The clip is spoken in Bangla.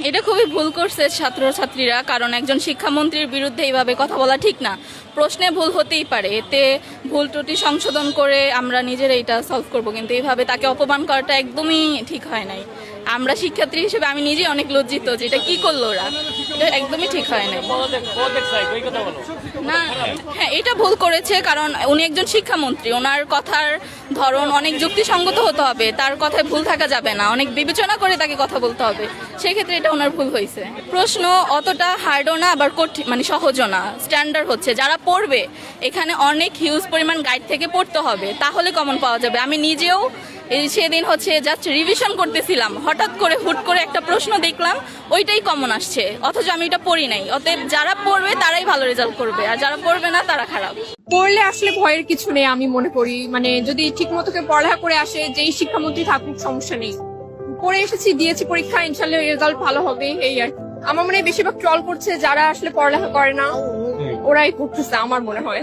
এটা খুবই ভুল করছে ছাত্রছাত্রীরা, কারণ একজন শিক্ষামন্ত্রীর বিরুদ্ধে এইভাবে কথা বলা ঠিক না। প্রশ্নে ভুল হতেই পারে, এতে ভুল ত্রুটি সংশোধন করে আমরা নিজেরা এটা সলভ করব, কিন্তু এইভাবে তাকে অপমান করাটা একদমই ঠিক হয় নাই। আমরা শিক্ষার্থী হিসেবে আমি নিজেই অনেক লজ্জিত যে এটা কি করলো ওরা, এটা একদমই ঠিক হয় নাই। না, হ্যাঁ এটা ভুল করেছে, কারণ উনি একজন শিক্ষামন্ত্রী, ওনার কথার ধরন অনেক যুক্তিসঙ্গত হতে হবে, তার কথায় ভুল থাকা যাবে না, অনেক বিবেচনা করে তাকে কথা বলতে হবে। সেক্ষেত্রে এটা ওনার ভুল হয়েছে। প্রশ্ন অতটা হার্ডও না আবার কঠিন, মানে সহজও না, স্ট্যান্ডার্ড হচ্ছে। যারা পড়বে এখানে অনেক হিউজ পরিমাণ গাইড থেকে পড়তে হবে, তাহলে কমন পাওয়া যাবে। আমি নিজেও সেদিন হচ্ছে জাস্ট রিভিশন করতেছিলাম, হঠাৎ করে হুট করে একটা প্রশ্ন দেখলাম ওইটাই কমন আসছে, অথচ আমি এটা পড়ি নাই। অতএব যারা পড়বে তারাই ভালো রেজাল্ট করবে, আর যারা পড়বে না তারা খারাপ। পড়লে আসলে ভয়ের কিছু নেই আমি মনে করি, মানে যদি ঠিক মতো কেউ পড়ালেখা করে আসে, যেই শিক্ষামন্ত্রী থাকুক সমস্যা নেই। পড়ে এসেছি, দিয়েছি পরীক্ষা, ইনশাল্লাহ রেজাল্ট ভালো হবে, এই আর কি। আমার মনে হয় বেশিরভাগ ট্রল করছে যারা আসলে পড়ালেখা করে না, ওরাই করতেছে আমার মনে হয়।